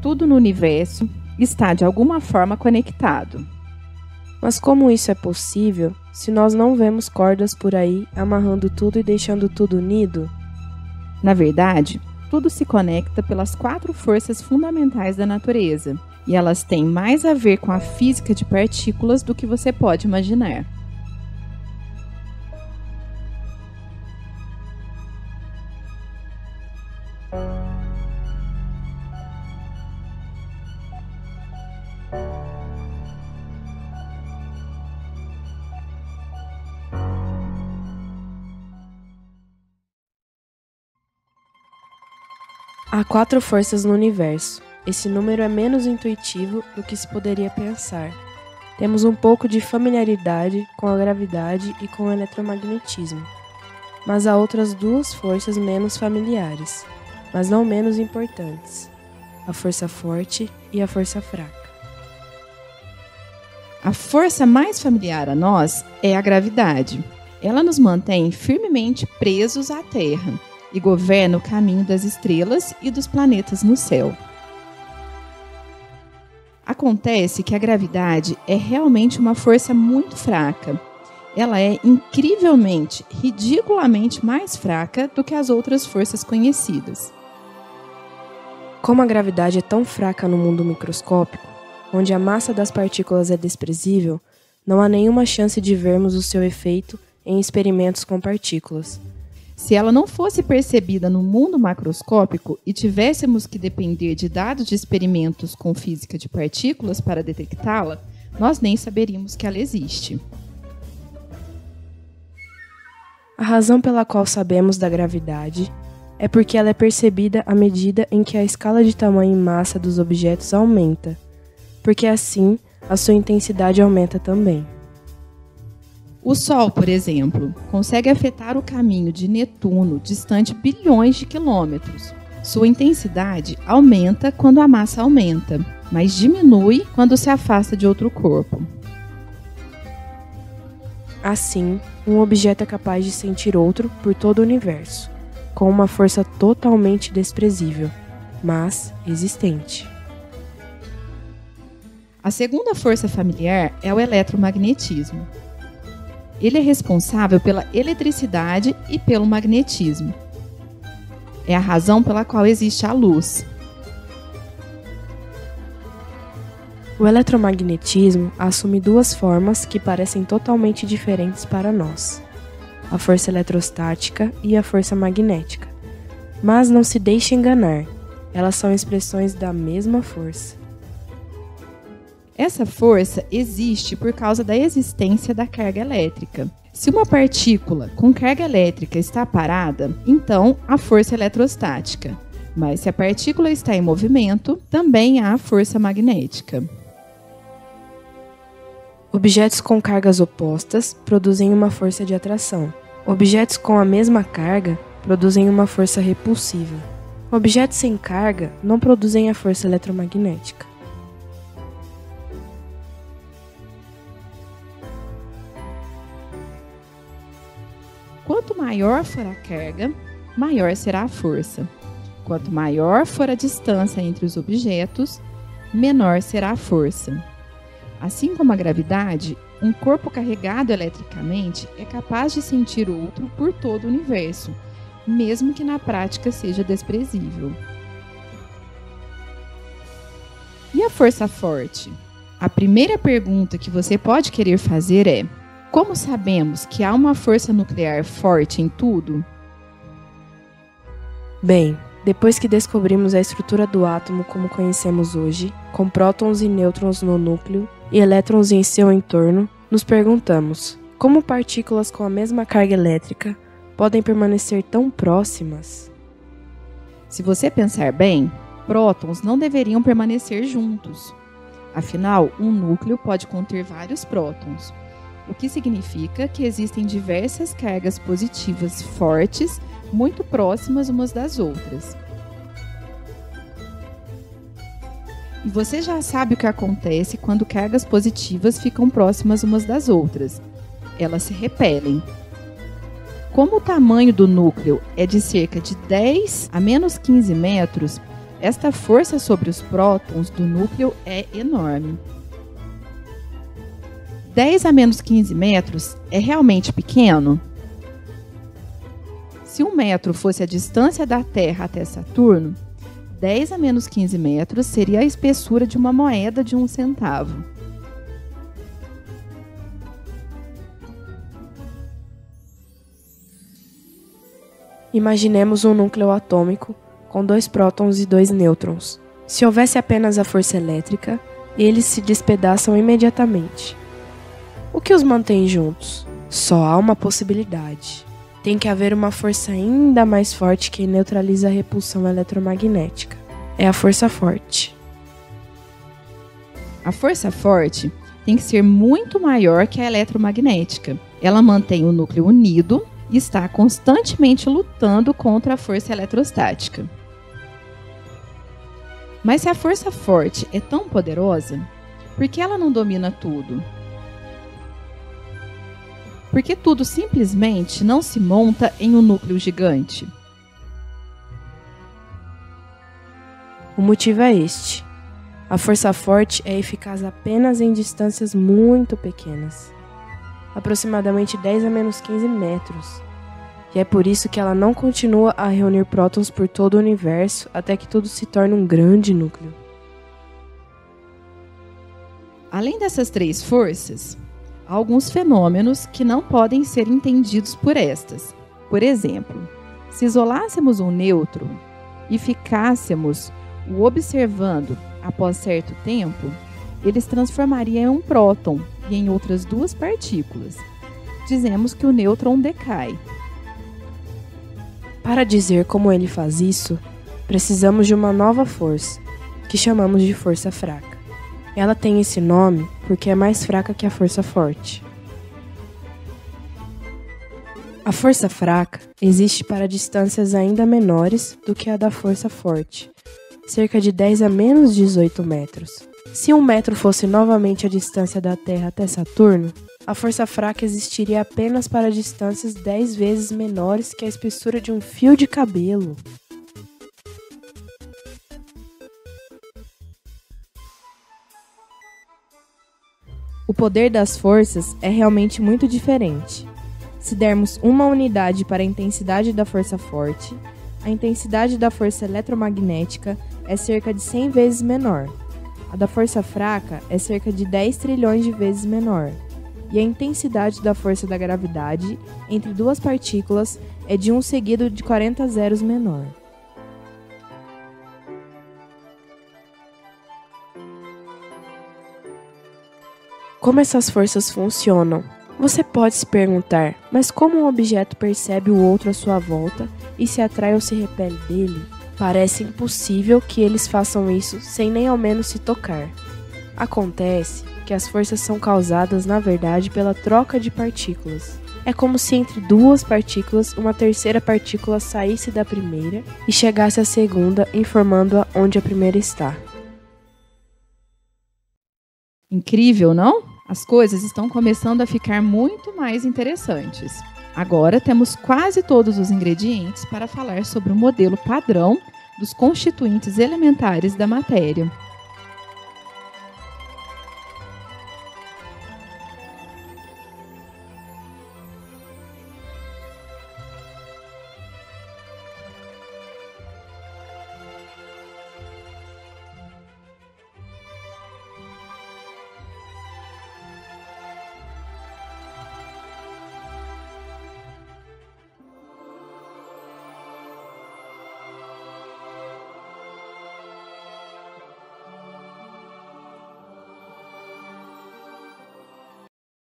tudo no universo está de alguma forma conectado. Mas como isso é possível se nós não vemos cordas por aí amarrando tudo e deixando tudo unido? Na verdade, tudo se conecta pelas 4 forças fundamentais da natureza, e elas têm mais a ver com a física de partículas do que você pode imaginar. Há 4 forças no universo. Esse número é menos intuitivo do que se poderia pensar. Temos um pouco de familiaridade com a gravidade e com o eletromagnetismo. Mas há outras 2 forças menos familiares, mas não menos importantes: a força forte e a força fraca. A força mais familiar a nós é a gravidade. Ela nos mantém firmemente presos à Terra e governa o caminho das estrelas e dos planetas no céu. Acontece que a gravidade é realmente uma força muito fraca. Ela é incrivelmente, ridiculamente mais fraca do que as outras forças conhecidas. Como a gravidade é tão fraca no mundo microscópico, onde a massa das partículas é desprezível, não há nenhuma chance de vermos o seu efeito em experimentos com partículas. Se ela não fosse percebida no mundo macroscópico e tivéssemos que depender de dados de experimentos com física de partículas para detectá-la, nós nem saberíamos que ela existe. A razão pela qual sabemos da gravidade é porque ela é percebida à medida em que a escala de tamanho e massa dos objetos aumenta, porque assim a sua intensidade aumenta também. O Sol, por exemplo, consegue afetar o caminho de Netuno distante bilhões de quilômetros. Sua intensidade aumenta quando a massa aumenta, mas diminui quando se afasta de outro corpo. Assim, um objeto é capaz de sentir outro por todo o universo, com uma força totalmente desprezível, mas existente. A segunda força familiar é o eletromagnetismo. Ele é responsável pela eletricidade e pelo magnetismo. É a razão pela qual existe a luz. O eletromagnetismo assume 2 formas que parecem totalmente diferentes para nós: a força eletrostática e a força magnética. Mas não se deixe enganar, elas são expressões da mesma força. Essa força existe por causa da existência da carga elétrica. Se uma partícula com carga elétrica está parada, então há força eletrostática. Mas se a partícula está em movimento, também há força magnética. Objetos com cargas opostas produzem uma força de atração. Objetos com a mesma carga produzem uma força repulsiva. Objetos sem carga não produzem a força eletromagnética. Quanto maior for a carga, maior será a força. Quanto maior for a distância entre os objetos, menor será a força. Assim como a gravidade, um corpo carregado eletricamente é capaz de sentir outro por todo o universo, mesmo que na prática seja desprezível. E a força forte? A primeira pergunta que você pode querer fazer é: como sabemos que há uma força nuclear forte em tudo? Bem, depois que descobrimos a estrutura do átomo como conhecemos hoje, com prótons e nêutrons no núcleo e elétrons em seu entorno, nos perguntamos: como partículas com a mesma carga elétrica podem permanecer tão próximas? Se você pensar bem, prótons não deveriam permanecer juntos. Afinal, um núcleo pode conter vários prótons, o que significa que existem diversas cargas positivas fortes, muito próximas umas das outras. E você já sabe o que acontece quando cargas positivas ficam próximas umas das outras. Elas se repelem. Como o tamanho do núcleo é de cerca de 10 a menos 15 metros, esta força sobre os prótons do núcleo é enorme. 10 a menos 15 metros é realmente pequeno? Se 1 metro fosse a distância da Terra até Saturno, 10 a menos 15 metros seria a espessura de uma moeda de 1 centavo. Imaginemos um núcleo atômico com 2 prótons e 2 nêutrons. Se houvesse apenas a força elétrica, eles se despedaçam imediatamente. O que os mantém juntos? Só há uma possibilidade. Tem que haver uma força ainda mais forte que neutraliza a repulsão eletromagnética. É a força forte. A força forte tem que ser muito maior que a eletromagnética. Ela mantém o núcleo unido e está constantemente lutando contra a força eletrostática. Mas se a força forte é tão poderosa, por que ela não domina tudo? Porque tudo simplesmente não se monta em um núcleo gigante. O motivo é este. A força forte é eficaz apenas em distâncias muito pequenas, aproximadamente 10 a menos 15 metros. E é por isso que ela não continua a reunir prótons por todo o universo até que tudo se torne um grande núcleo. Além dessas 3 forças, há alguns fenômenos que não podem ser entendidos por estas. Por exemplo, se isolássemos um nêutron e ficássemos o observando após certo tempo, ele se transformaria em um próton e em outras 2 partículas. Dizemos que o nêutron decai. Para dizer como ele faz isso, precisamos de uma nova força, que chamamos de força fraca. Ela tem esse nome porque é mais fraca que a força forte. A força fraca existe para distâncias ainda menores do que a da força forte, cerca de 10 a menos 18 metros. Se 1 metro fosse novamente a distância da Terra até Saturno, a força fraca existiria apenas para distâncias 10 vezes menores que a espessura de um fio de cabelo. O poder das forças é realmente muito diferente. Se dermos uma unidade para a intensidade da força forte, a intensidade da força eletromagnética é cerca de 100 vezes menor. A da força fraca é cerca de 10 trilhões de vezes menor. E a intensidade da força da gravidade entre 2 partículas é de 1 seguido de 40 zeros menor. Como essas forças funcionam? Você pode se perguntar, mas como um objeto percebe o outro à sua volta e se atrai ou se repele dele? Parece impossível que eles façam isso sem nem ao menos se tocar. Acontece que as forças são causadas, na verdade, pela troca de partículas. É como se entre 2 partículas, uma terceira partícula saísse da primeira e chegasse à segunda, informando-a onde a primeira está. Incrível, não? As coisas estão começando a ficar muito mais interessantes. Agora temos quase todos os ingredientes para falar sobre o modelo padrão dos constituintes elementares da matéria.